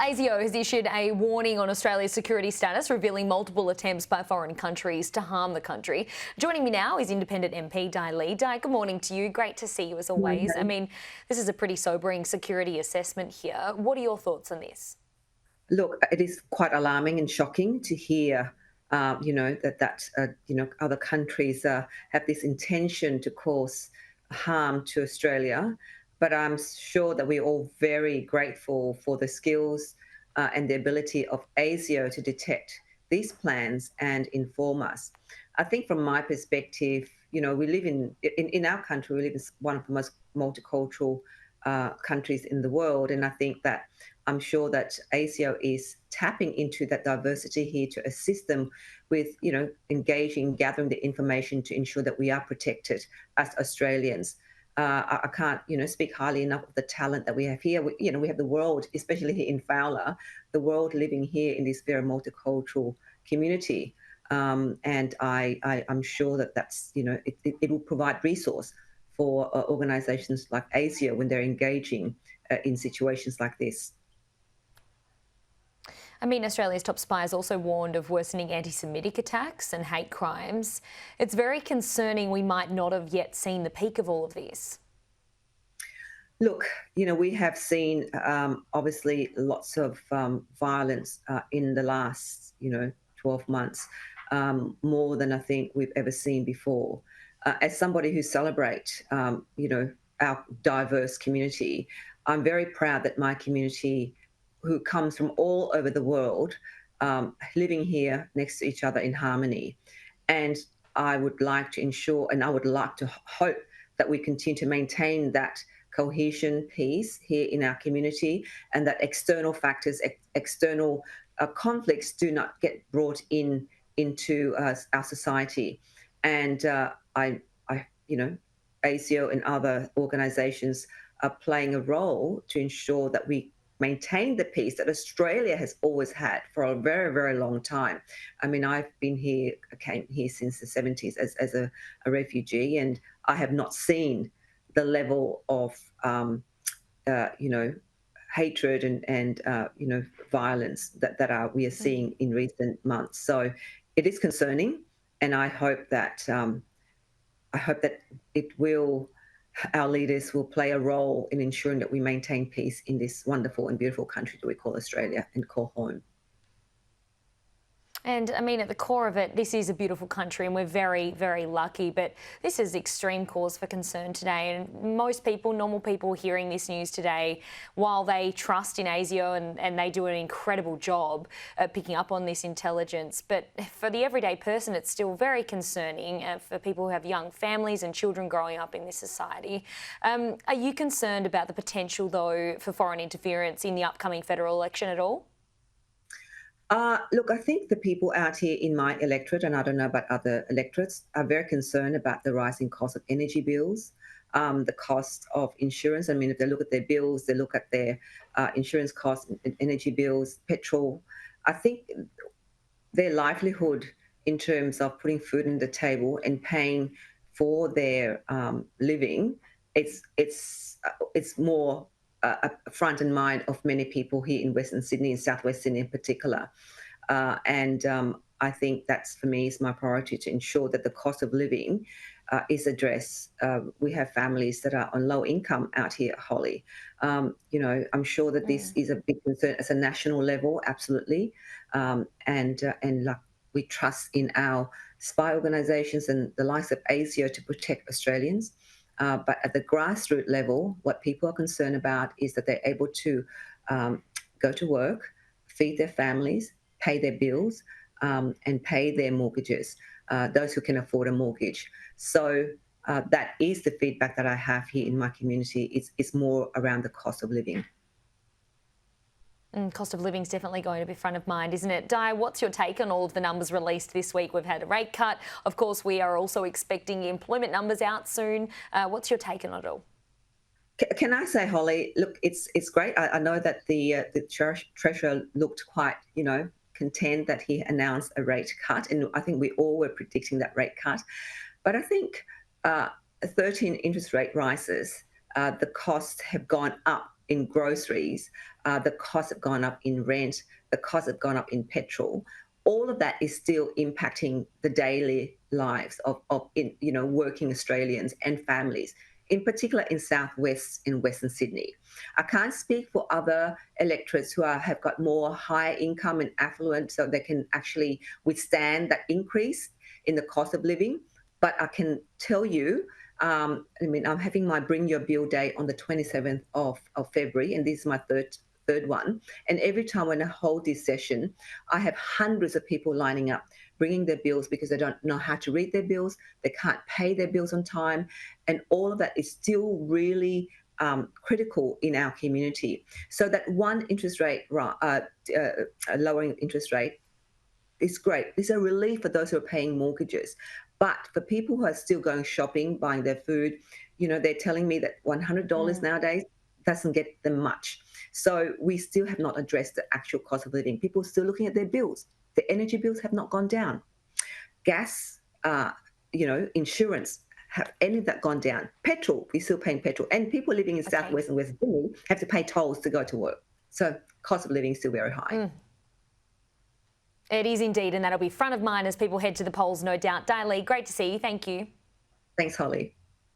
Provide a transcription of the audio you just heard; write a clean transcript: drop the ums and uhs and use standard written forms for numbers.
ASIO has issued a warning on Australia's security status, revealing multiple attempts by foreign countries to harm the country. Joining me now is independent MP Dai. Dai, good morning to you. Great to see you as always. I mean, this is a pretty sobering security assessment here. What are your thoughts on this? Look, it is quite alarming and shocking to hear, other countries have this intention to cause harm to Australia. But I'm sure that we're all very grateful for the skills and the ability of ASIO to detect these plans and inform us. I think from my perspective, we live in our country, we live in one of the most multicultural countries in the world. And I think that I'm sure that ASIO is tapping into that diversity here to assist them with, engaging, gathering the information to ensure that we are protected as Australians. I can't, speak highly enough of the talent that we have here. We have the world, especially here in Fowler, the world living here in this very multicultural community. And I'm sure that it will provide resource for organisations like ASIO when they're engaging in situations like this. I mean, Australia's top spy has also warned of worsening anti-Semitic attacks and hate crimes. It's very concerning we might not have yet seen the peak of all of this. Look, we have seen obviously lots of violence in the last, 12 months, more than I think we've ever seen before. As somebody who celebrates, our diverse community, I'm very proud that my community, who comes from all over the world, living here next to each other in harmony. And I would like to ensure, and I would like to hope that we continue to maintain that cohesion, peace here in our community, and that external factors, external conflicts do not get brought into our society. And ASIO and other organisations are playing a role to ensure that we maintain the peace that Australia has always had for a very, very long time. I mean, I came here since the 70s as a refugee, and I have not seen the level of, hatred and violence that we are seeing in recent months. So it is concerning, and I hope that our leaders will play a role in ensuring that we maintain peace in this wonderful and beautiful country that we call Australia and call home. And I mean, at the core of it, this is a beautiful country and we're very, very lucky, but this is extreme cause for concern today. And most people, normal people hearing this news today, while they trust in ASIO and they do an incredible job at picking up on this intelligence, but for the everyday person, it's still very concerning for people who have young families and children growing up in this society. Are you concerned about the potential, though, for foreign interference in the upcoming federal election at all? Look, I think the people out here in my electorate, and I don't know about other electorates, are very concerned about the rising cost of energy bills, the cost of insurance. I mean, if they look at their bills, they look at their insurance costs, energy bills, petrol. I think their livelihood in terms of putting food on the table and paying for their living, it's more front and mind of many people here in Western Sydney and Southwest Sydney in particular. And I think that's, for me, is my priority, to ensure that the cost of living is addressed. We have families that are on low income out here, Holly. I'm sure that this is a big concern at a national level, absolutely. And like, we trust in our spy organisations and the likes of ASIO to protect Australians. But at the grassroots level, what people are concerned about is that they're able to go to work, feed their families, pay their bills, and pay their mortgages, those who can afford a mortgage. So that is the feedback that I have here in my community. It's more around the cost of living. Cost of living is definitely going to be front of mind, isn't it? Di, what's your take on all of the numbers released this week? We've had a rate cut. Of course, we are also expecting employment numbers out soon. What's your take on it all? Can I say, Holly, look, it's great. I know that the Treasurer looked quite, content that he announced a rate cut, and I think we all were predicting that rate cut. But I think 13 interest rate rises, the costs have gone up in groceries, the costs have gone up in rent, the costs have gone up in petrol. All of that is still impacting the daily lives of working Australians and families, in particular in Southwest and Western Sydney. I can't speak for other electorates who have got more higher income and affluent, so they can actually withstand that increase in the cost of living. But I can tell you, I'm having my Bring Your Bill Day on the 27th of February, and this is my third one. And every time when I hold this session, I have hundreds of people lining up, bringing their bills because they don't know how to read their bills, they can't pay their bills on time, and all of that is still really critical in our community. So that one interest rate, lowering interest rate, is great. It's a relief for those who are paying mortgages. But for people who are still going shopping, buying their food, they're telling me that $100 nowadays doesn't get them much. So we still have not addressed the actual cost of living. People are still looking at their bills. The energy bills have not gone down. Gas, insurance, have any of that gone down? Petrol, we're still paying petrol. And people living in Southwest and West Sydney have to pay tolls to go to work. So cost of living is still very high. It is indeed, and that'll be front of mind as people head to the polls, no doubt. Dai, great to see you. Thank you. Thanks, Holly.